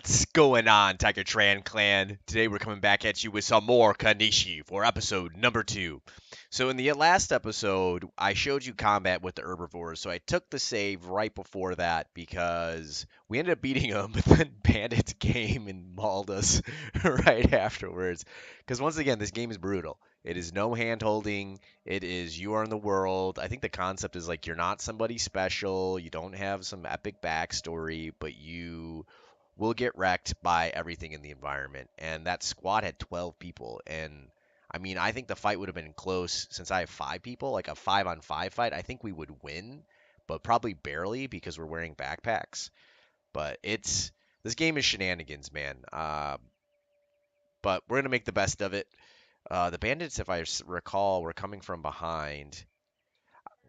What's going on, Tiger Tran clan? Today we're coming back at you with some more Kenshi for episode number 2. So in the last episode, I showed you combat with the herbivores, so I took the save right before that because we ended up beating them, but then bandits came and mauled us right afterwards. Because once again, this game is brutal. It is no hand holding. It is you are in the world. I think the concept is like you're not somebody special. You don't have some epic backstory, but you will get wrecked by everything in the environment. And that squad had 12 people. And I mean, I think the fight would have been close since I have 5 people, like a 5-on-5 fight. I think we would win, but probably barely because we're wearing backpacks. But this game is shenanigans, man. But we're gonna make the best of it. The bandits, if I recall, were coming from behind.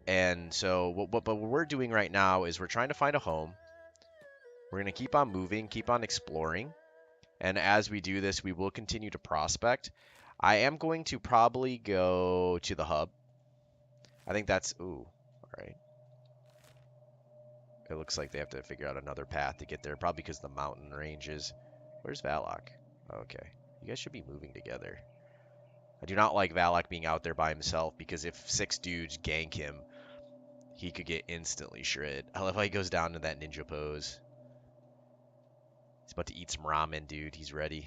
And so, what we're doing right now is we're trying to find a home. We're going to keep on moving, keep on exploring. And as we do this, we will continue to prospect. I am going to probably go to the hub. I think that's... Ooh, all right. It looks like they have to figure out another path to get there, probably because the mountain ranges. Where's Valak? Okay. You guys should be moving together. I do not like Valak being out there by himself, because if 6 dudes gank him, he could get instantly shredded. I love how he goes down to that ninja pose. He's about to eat some ramen, dude. He's ready.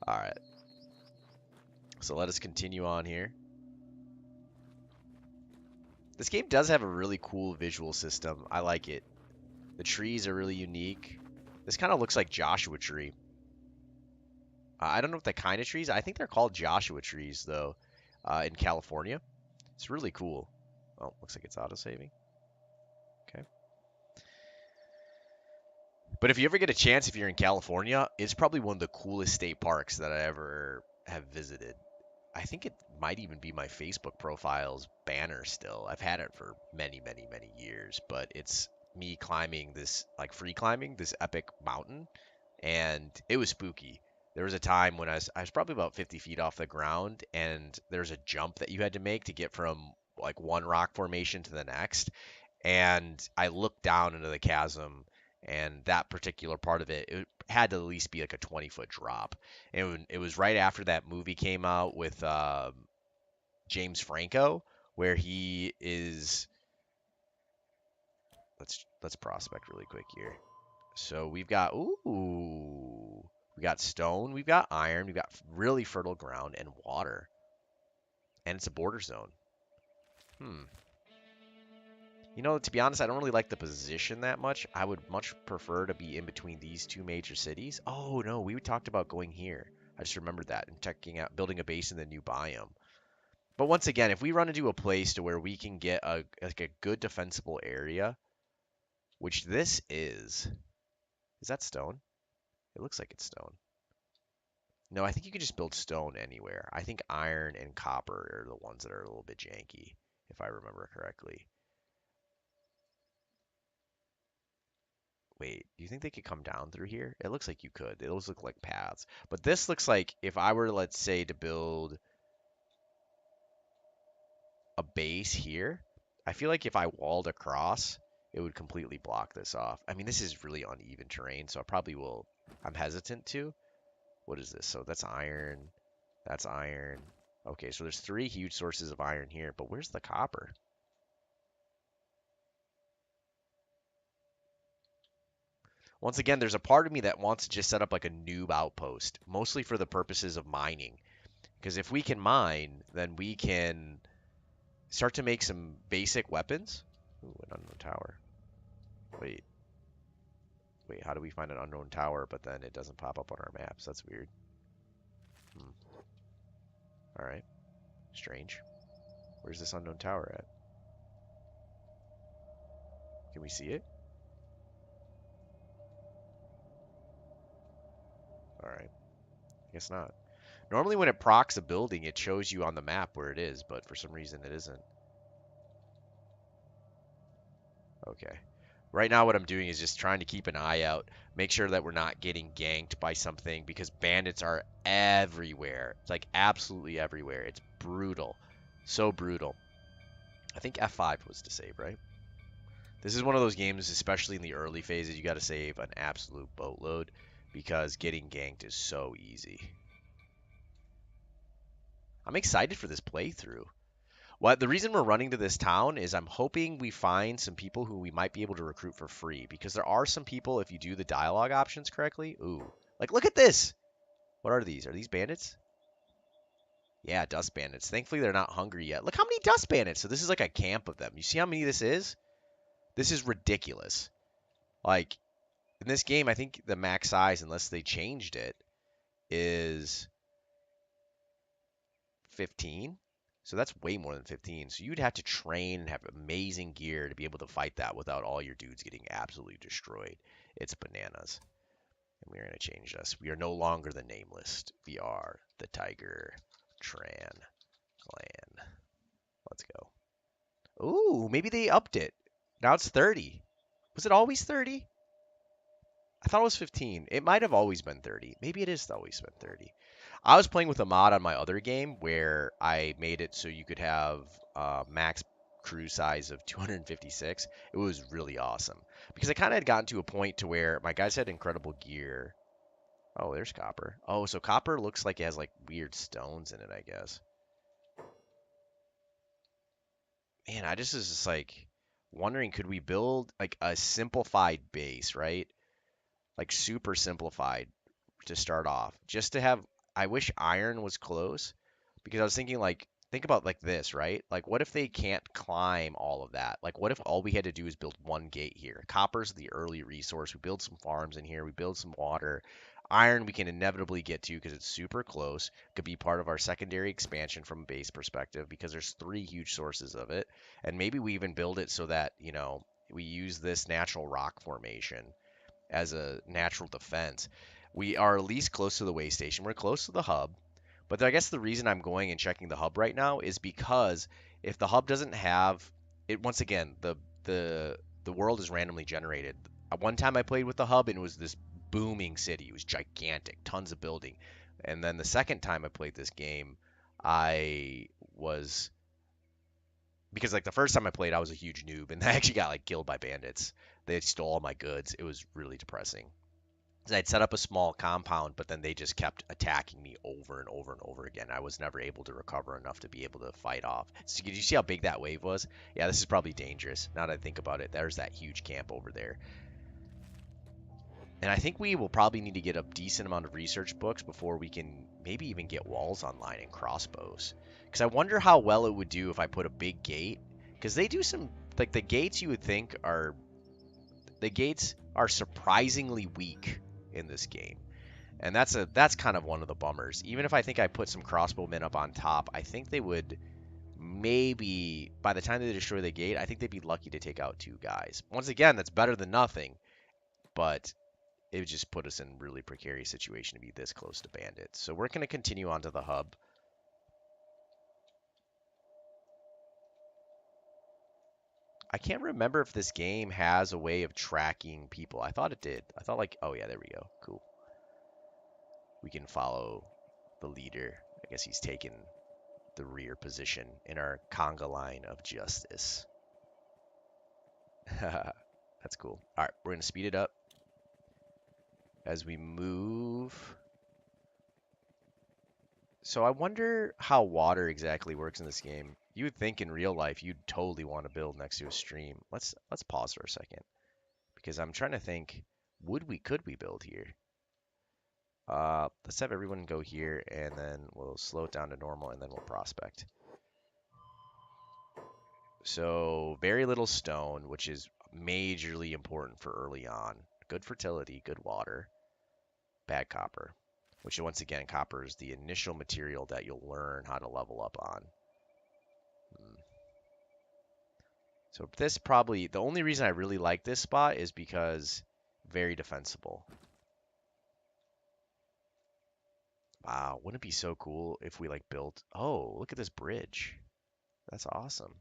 Alright. So let us continue on here. This game does have a really cool visual system. I like it. The trees are really unique. This kind of looks like Joshua Tree. I don't know what the kind of trees. I think they're called Joshua trees, though, in California. It's really cool. Oh, looks like it's auto-saving. Okay. But if you ever get a chance, if you're in California, it's probably one of the coolest state parks that I ever have visited. I think it might even be my Facebook profile's banner still. I've had it for many, many, many years, but it's me climbing this, like free climbing this epic mountain, and it was spooky. There was a time when I was probably about 50 feet off the ground, and there's a jump that you had to make to get from like one rock formation to the next, and I looked down into the chasm, and that particular part of it had to at least be like a 20-foot drop. And it was right after that movie came out with James Franco, where he is. Let's prospect really quick here. So we've got we got stone, we've got iron, we've got really fertile ground and water, and it's a border zone. You know, to be honest, I don't really like the position that much. I would much prefer to be in between these 2 major cities. Oh, no, we talked about going here. I just remembered that and checking out, building a base in the new biome. But once again, if we run into a place to where we can get a good defensible area, which this is that stone? It looks like it's stone. No, I think you could just build stone anywhere. I think iron and copper are the ones that are a little bit janky, if I remember correctly. Wait, do you think they could come down through here? It looks like you could. Those look like paths. But this looks like if I were, let's say, to build a base here, I feel like if I walled across, it would completely block this off. I mean, this is really uneven terrain, so I probably will... I'm hesitant to. What is this? So that's iron. That's iron. Okay, so there's 3 huge sources of iron here, but where's the copper? Once again, there's a part of me that wants to just set up like a noob outpost, mostly for the purposes of mining. Because if we can mine, then we can start to make some basic weapons. Ooh, an unknown tower. Wait, how do we find an unknown tower, but then it doesn't pop up on our maps? That's weird. All right, strange. Where's this unknown tower at? Can we see it? All right, I guess not. Normally when it procs a building, it shows you on the map where it is, but for some reason it isn't. Okay. Right now what I'm doing is just trying to keep an eye out, make sure that we're not getting ganked by something, because bandits are everywhere. It's like absolutely everywhere. It's brutal. So brutal. I think F5 was to save, right? This is one of those games, especially in the early phases, you got to save an absolute boatload because getting ganked is so easy. I'm excited for this playthrough. What the reason we're running to this town is I'm hoping we find some people who we might be able to recruit for free because there are some people if you do the dialogue options correctly. Ooh, like look at this. What are these? Are these bandits? Yeah, dust bandits. Thankfully they're not hungry yet. Look how many dust bandits. So this is like a camp of them. You see how many this is? This is ridiculous. Like in this game, I think the max size, unless they changed it, is 15. So that's way more than 15. So you'd have to train and have amazing gear to be able to fight that without all your dudes getting absolutely destroyed. It's bananas. And we're going to change this. We are no longer the Nameless. We are the Tiger Tran clan. Let's go. Ooh, maybe they upped it. Now it's 30. Was it always 30? I thought it was 15. It might have always been 30. Maybe it is always been 30. I was playing with a mod on my other game where I made it so you could have max crew size of 256. It was really awesome because I kind of had gotten to a point to where my guys had incredible gear. Oh, there's copper. Oh, so copper looks like it has like weird stones in it, I guess. Man, I just was just like wondering, could we build like a simplified base, right? Like super simplified to start off, just to have. I wish iron was close because I was thinking like think about like this, right? Like what if they can't climb all of that? Like what if all we had to do is build one gate here? Copper's the early resource. We build some farms in here. We build some water. Iron we can inevitably get to because it's super close. Could be part of our secondary expansion from a base perspective because there's three huge sources of it. And maybe we even build it so that, we use this natural rock formation as a natural defense. We are at least close to the way station. We're close to the hub. But I guess the reason I'm going and checking the hub right now is because if the hub doesn't have it, once again, the world is randomly generated. One time I played with the hub and it was this booming city. It was gigantic, tons of building. And then the second time I played this game, I was because like the first time I played, I was a huge noob and I actually got like killed by bandits. They stole all my goods. It was really depressing. I'd set up a small compound, but then they just kept attacking me over and over and over again. I was never able to recover enough to be able to fight off. So did you see how big that wave was? Yeah, this is probably dangerous. Now that I think about it, there's that huge camp over there. And I think we will probably need to get a decent amount of research books before we can maybe even get walls online and crossbows. Because I wonder how well it would do if I put a big gate. Because they do some, like the gates you would think are, the gates are surprisingly weak in this game. And that's kind of one of the bummers. Even if I think I put some crossbowmen up on top, I think they would maybe by the time they destroy the gate, I think they'd be lucky to take out two guys. Once again, that's better than nothing, but it would just put us in a really precarious situation to be this close to bandits. So we're going to continue on to the hub. I can't remember if this game has a way of tracking people. I thought it did. I thought like, oh yeah, there we go. Cool. We can follow the leader. I guess he's taken the rear position in our conga line of justice. That's cool. All right, we're going to speed it up as we move. So I wonder how water exactly works in this game. You would think in real life you'd totally want to build next to a stream. Let's pause for a second because I'm trying to think, could we build here? Let's have everyone go here and then we'll slow it down to normal and then we'll prospect. So very little stone, which is majorly important for early on. Good fertility, good water, bad copper, which once again, copper is the initial material that you'll learn how to level up on. So this probably, the only reason I really like this spot is because very defensible. Wow, wouldn't it be so cool if we like built, oh, look at this bridge. That's awesome.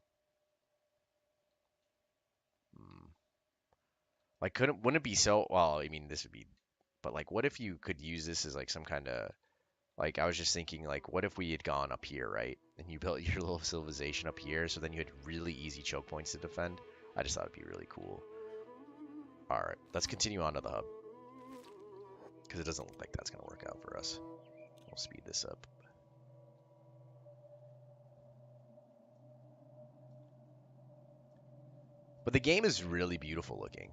Like wouldn't it be so, well, I mean, this would be, but like what if you could use this as like some kind of, like I was just thinking like what if we had gone up here, right? And you built your little civilization up here so then you had really easy choke points to defend. I just thought it'd be really cool. All right, let's continue on to the hub because it doesn't look like that's gonna work out for us. We'll speed this up. But the game is really beautiful looking.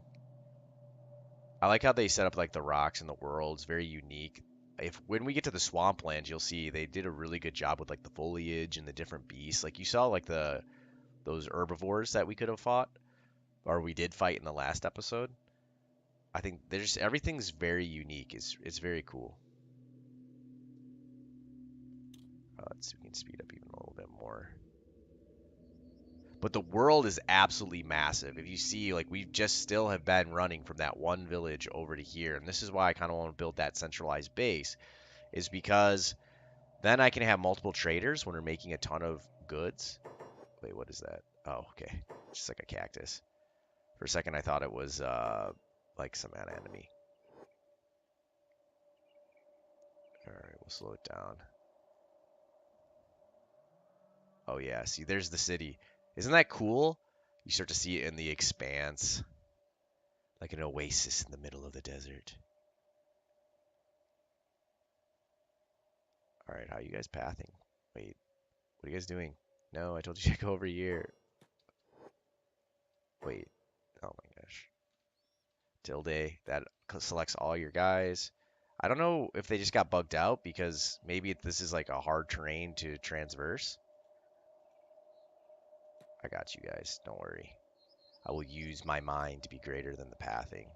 I like how they set up like the rocks and the worlds, very unique. If when we get to the swamplands, you'll see they did a really good job with like the foliage and the different beasts. Like you saw like those herbivores that we could have fought or we did fight in the last episode. I think there's everything's very unique. It's very cool. Let's see if we can speed up even a little bit more. But the world is absolutely massive. If you see, like, we just still have been running from that one village over to here. And this is why I kind of want to build that centralized base, is because then I can have multiple traders when we're making a ton of goods. Wait, what is that? Oh, okay. It's just like a cactus. For a second, I thought it was, like some enemy. Alright, we'll slow it down. Oh, yeah. See, there's the city. Isn't that cool? You start to see it in the expanse. Like an oasis in the middle of the desert. Alright, how are you guys pathing? Wait, what are you guys doing? No, I told you to go over here. Wait, oh my gosh. Tilde, that selects all your guys. I don't know if they just got bugged out because maybe this is like a hard terrain to transverse. I got you guys, don't worry. I will use my mind to be greater than the pathing.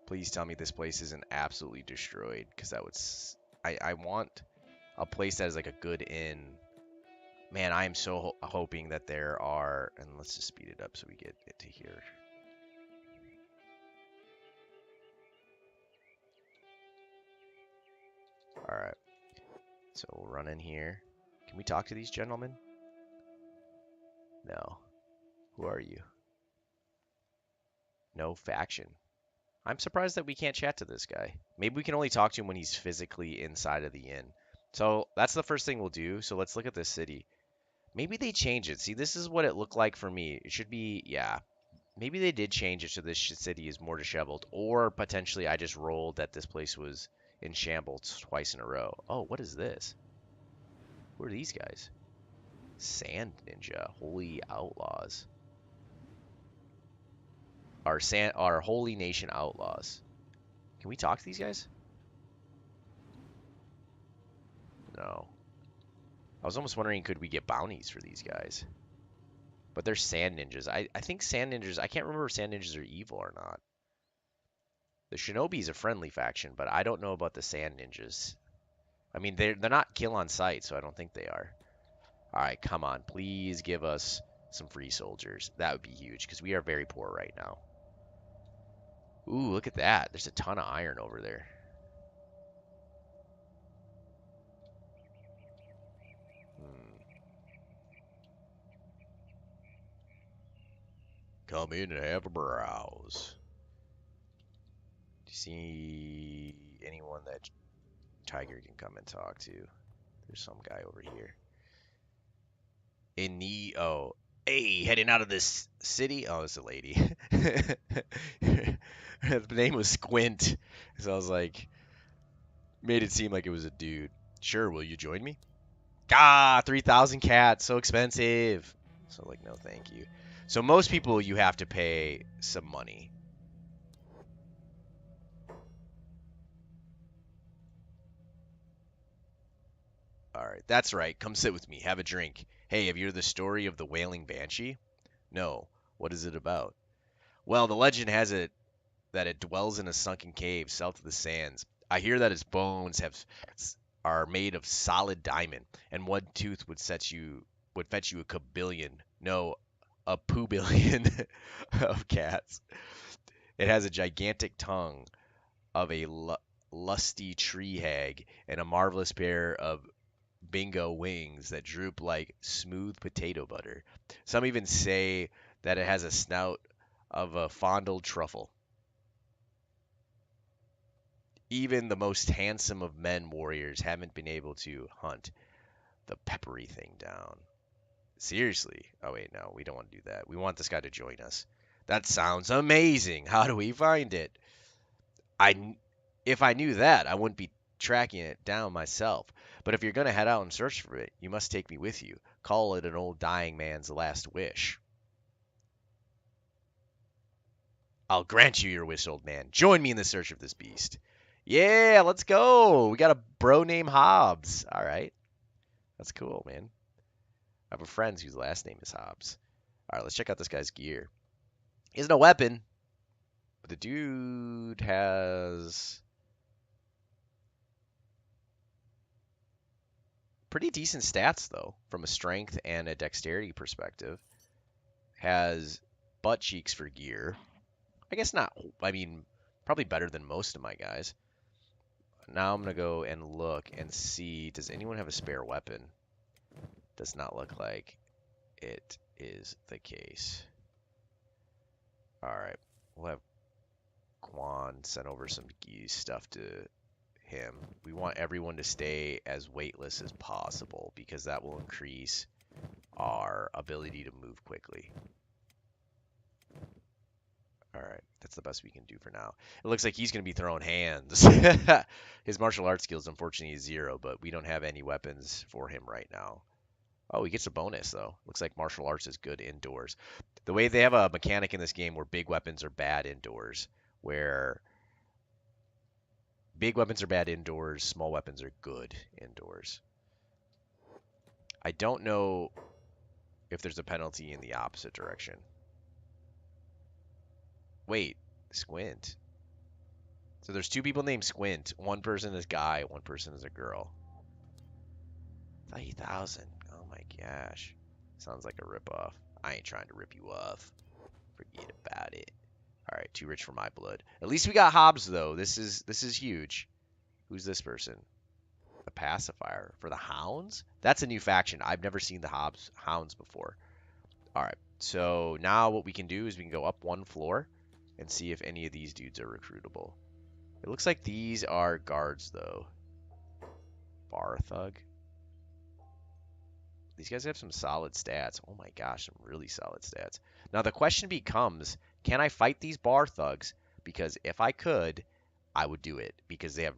Please tell me this place isn't absolutely destroyed, because that would... I want a place that is like a good inn. Man, I am so hoping that there are... And let's just speed it up so we get it to here. Alright. So we'll run in here. Can we talk to these gentlemen? No. Who are you? No faction. I'm surprised that we can't chat to this guy. Maybe we can only talk to him when he's physically inside of the inn. So that's the first thing we'll do. So let's look at this city. Maybe they change it. See, this is what it looked like for me. It should be, yeah. Maybe they did change it so this city is more disheveled. Or potentially I just rolled that this place was in shambles twice in a row. Oh, what is this? Who are these guys? Sand Ninja. Holy Outlaws. Our Holy Nation Outlaws. Can we talk to these guys? No. I was almost wondering, could we get bounties for these guys? But they're Sand Ninjas. I think Sand Ninjas... I can't remember if Sand Ninjas are evil or not. The Shinobi is a friendly faction, but I don't know about the Sand Ninjas. I mean, they're not kill on sight, so I don't think they are. Alright, come on. Please give us some free soldiers. That would be huge, because we are very poor right now. Ooh, look at that. There's a ton of iron over there. Come in and have a browse. Do you see anyone that Tiger can come and talk to? There's some guy over here. Oh, hey, heading out of this city. Oh, it's a lady. The name was Squint, so I was like, made it seem like it was a dude. Sure, will you join me? Ah, 3,000 cats, so expensive. So like, no, thank you. So most people you have to pay some money. All right, that's right. Come sit with me. Have a drink. Hey, have you heard the story of the wailing Banshee? No. What is it about? Well, the legend has it that it dwells in a sunken cave south of the sands. I hear that its bones are made of solid diamond, and one tooth would fetch you a kabillion, no, a poobillion of cats. It has a gigantic tongue of a lusty tree hag and a marvelous pair of bingo wings that droop like smooth potato butter. Some even say that it has a snout of a fondled truffle. Even the most handsome of men warriors haven't been able to hunt the peppery thing down. Seriously. Oh, wait, no, we don't want to do that. We want this guy to join us. That sounds amazing. How do we find it? If I knew that, I wouldn't be tracking it down myself. But if you're going to head out and search for it, you must take me with you. Call it an old dying man's last wish. I'll grant you your wish, old man. Join me in the search of this beast. Yeah, let's go. We got a bro named Hobbs. All right. That's cool, man. I have a friend whose last name is Hobbs. All right, let's check out this guy's gear. He has no weapon, but the dude has pretty decent stats, though, from a strength and a dexterity perspective. Has butt cheeks for gear. I guess not. I mean, probably better than most of my guys. Now I'm going to go and look and see, does anyone have a spare weapon? Does not look like it is the case. All right. We'll have Quan send over some stuff to him. We want everyone to stay as weightless as possible because that will increase our ability to move quickly. All right, that's the best we can do for now. It looks like he's going to be throwing hands. His martial arts skills, unfortunately, is 0, but we don't have any weapons for him right now. Oh, he gets a bonus, though. Looks like martial arts is good indoors. The way they have a mechanic in this game where big weapons are bad indoors, where big weapons are bad indoors, small weapons are good indoors. I don't know if there's a penalty in the opposite direction. Wait, Squint. So there's 2 people named Squint. One person is guy, one person is a girl. 30,000. Oh my gosh. Sounds like a ripoff. I ain't trying to rip you off. Forget about it. All right, too rich for my blood. At least we got Hobbs though. This is huge. Who's this person? A pacifier for the Hounds? That's a new faction. I've never seen the Hounds before. All right. So now what we can do is we can go up 1 floor and see if any of these dudes are recruitable. It looks like these are guards, though. Bar thug. These guys have some solid stats. Oh my gosh, some really solid stats. Now the question becomes, can I fight these bar thugs? Because if I could, I would do it. Because they have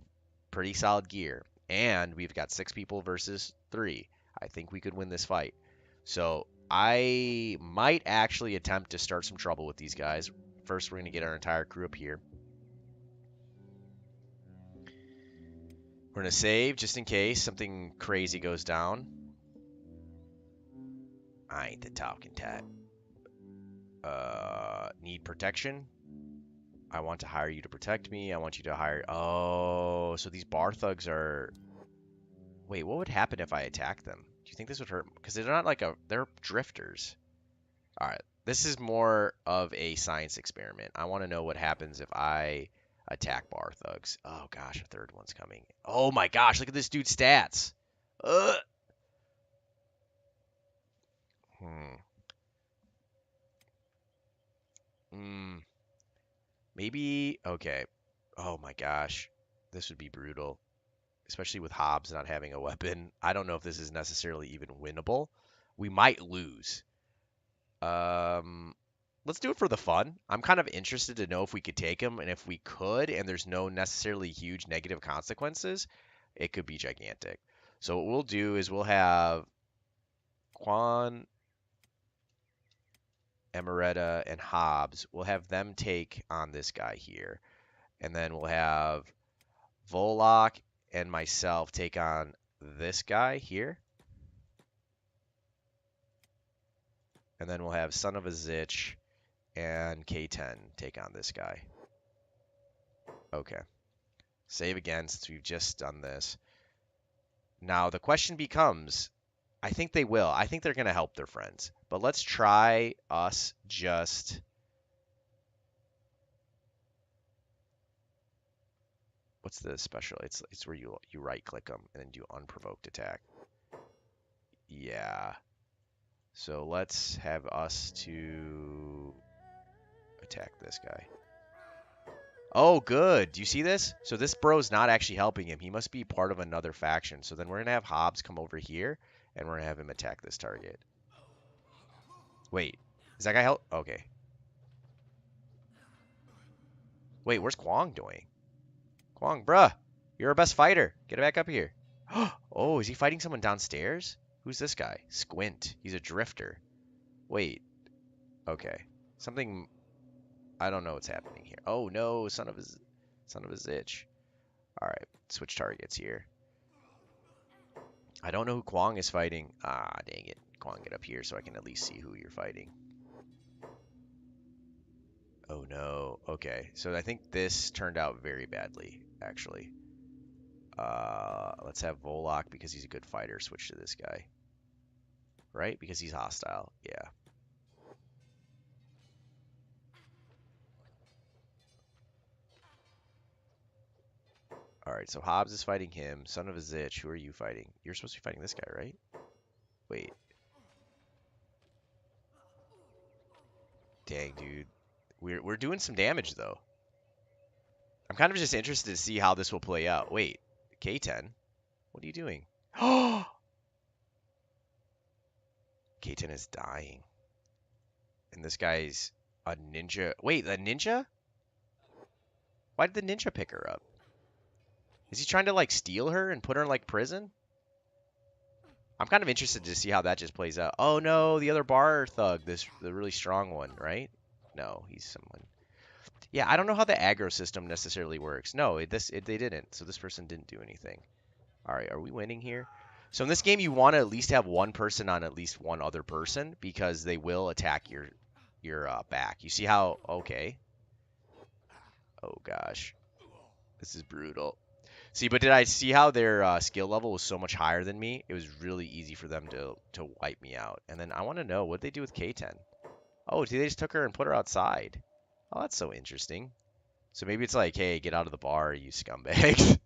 pretty solid gear. And we've got 6 people versus 3. I think we could win this fight. So I might actually attempt to start some trouble with these guys. First, we're going to get our entire crew up here. We're going to save just in case something crazy goes down. I ain't the talking type. Need protection? I want to hire you to protect me. I want you to hire... Oh, so these bar thugs are... Wait, what would happen if I attack them? Do you think this would hurt? Because they're not like a... They're drifters. All right. This is more of a science experiment. I want to know what happens if I attack bar thugs. Oh, gosh, a third one's coming. Oh, my gosh. Look at this dude's stats. Ugh. Maybe... Okay. Oh, my gosh. This would be brutal. Especially with Hobbs not having a weapon. I don't know if this is necessarily even winnable. We might lose. Let's do it for the fun. I'm kind of interested to know if we could take him, and if we could, and there's no necessarily huge negative consequences, it could be gigantic. So what we'll do is we'll have Quan, Emeretta, and Hobbs. We'll have them take on this guy here. And then we'll have Volok and myself take on this guy here. And then we'll have Son of a Zitch and K10 take on this guy. Okay. Save again since we've just done this. Now the question becomes, I think they will. I think they're going to help their friends. But let's try us just... What's the special? It's where you right click them and then do unprovoked attack. Yeah. So let's have us to attack this guy. Oh, good. Do you see this? So this bro's not actually helping him. He must be part of another faction. So then we're going to have Hobbs come over here, and we're going to have him attack this target. Wait. Is that guy help? Okay. Wait, where's Kwong doing? Kwong, bruh. You're our best fighter. Get back up here. Oh, is he fighting someone downstairs? Who's this guy? Squint. He's a drifter. Wait. Okay. Something... I don't know what's happening here. Oh, no. Son of a itch. Alright. Switch targets here. I don't know who Kwong is fighting. Ah, dang it. Kwong, get up here so I can at least see who you're fighting. Oh, no. Okay. So I think this turned out very badly, actually. Let's have Volok, because he's a good fighter, switch to this guy. Right? Because he's hostile. Yeah. Alright, so Hobbs is fighting him. Son of a Zitch, who are you fighting? You're supposed to be fighting this guy, right? Wait. Dang, dude. We're doing some damage, though. I'm kind of just interested to see how this will play out. Wait. K10? What are you doing? Oh! K10 is dying. And this guy's a ninja. Wait, a ninja? Why did the ninja pick her up? Is he trying to, like, steal her and put her in, like, prison? I'm kind of interested to see how that just plays out. Oh, no, the other bar thug, the really strong one, right? No, he's someone. Yeah, I don't know how the aggro system necessarily works. No, they didn't. So this person didn't do anything. All right, are we winning here? So in this game, you want to at least have one person on at least one other person, because they will attack your back. You see how... Okay. Oh, gosh. This is brutal. See, but did I see how their skill level was so much higher than me? It was really easy for them to wipe me out. And then I want to know, what did they do with K10? Oh, they just took her and put her outside. Oh, that's so interesting. So maybe it's like, hey, get out of the bar, you scumbags.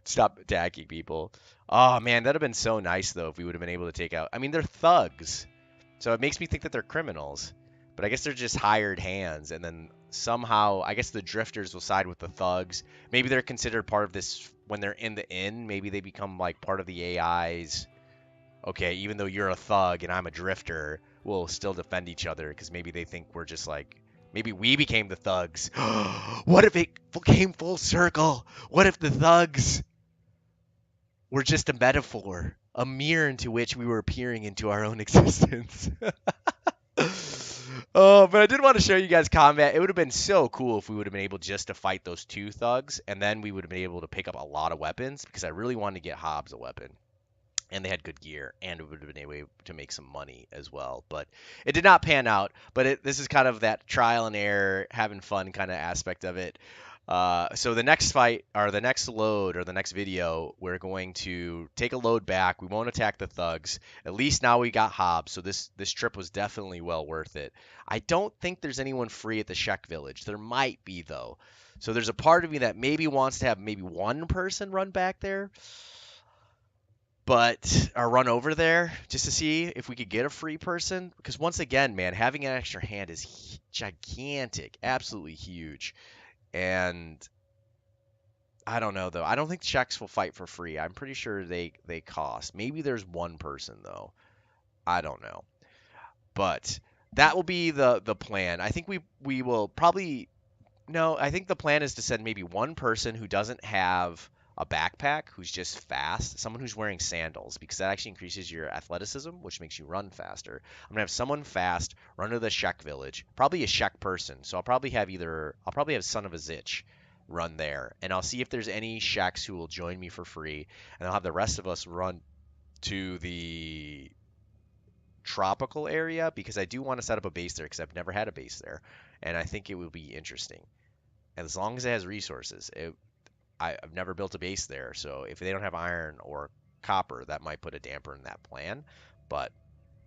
Stop attacking people. Oh, man, that would have been so nice, though, if we would have been able to take out... I mean, they're thugs. So it makes me think that they're criminals. But I guess they're just hired hands, and then somehow, I guess the drifters will side with the thugs. Maybe they're considered part of this when they're in the inn. Maybe they become, like, part of the AIs. Okay, even though you're a thug and I'm a drifter, we'll still defend each other, because maybe they think we're just, like... Maybe we became the thugs. What if it came full circle? What if the thugs were just a metaphor, a mirror into which we were peering into our own existence? Oh, but I did want to show you guys combat. It would have been so cool if we would have been able just to fight those two thugs, and then we would have been able to pick up a lot of weapons, because I really wanted to get Hobbs a weapon. And they had good gear, and it would have been a way to make some money as well. But it did not pan out. But this is kind of that trial and error, having fun kind of aspect of it. So the next fight, or the next load, or the next video, we're going to take a load back. We won't attack the thugs. At least now we got Hobbs, so this trip was definitely well worth it. I don't think there's anyone free at the Shek village. There might be, though. So there's a part of me that maybe wants to have maybe one person run back there. Or run over there just to see if we could get a free person. Because once again, man, having an extra hand is gigantic, absolutely huge. And I don't know, though. I don't think Sheks will fight for free. I'm pretty sure they cost. Maybe there's one person, though. I don't know. But that will be the plan. I think we will probably... No, I think the plan is to send maybe one person who doesn't have a backpack, who's just fast, someone who's wearing sandals, because that actually increases your athleticism, which makes you run faster. I'm gonna have someone fast run to the Shek village, probably a Shek person. So I'll probably have Son of a Zitch run there, and I'll see if there's any Sheks who will join me for free, and I'll have the rest of us run to the tropical area, because I do want to set up a base there, because I've never had a base there, and I think it will be interesting. And as long as it has resources, I've never built a base there, so if they don't have iron or copper, that might put a damper in that plan, but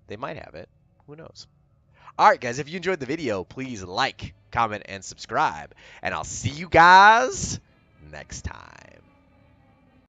they might have it. Who knows? All right, guys, if you enjoyed the video, please like, comment, and subscribe, and I'll see you guys next time.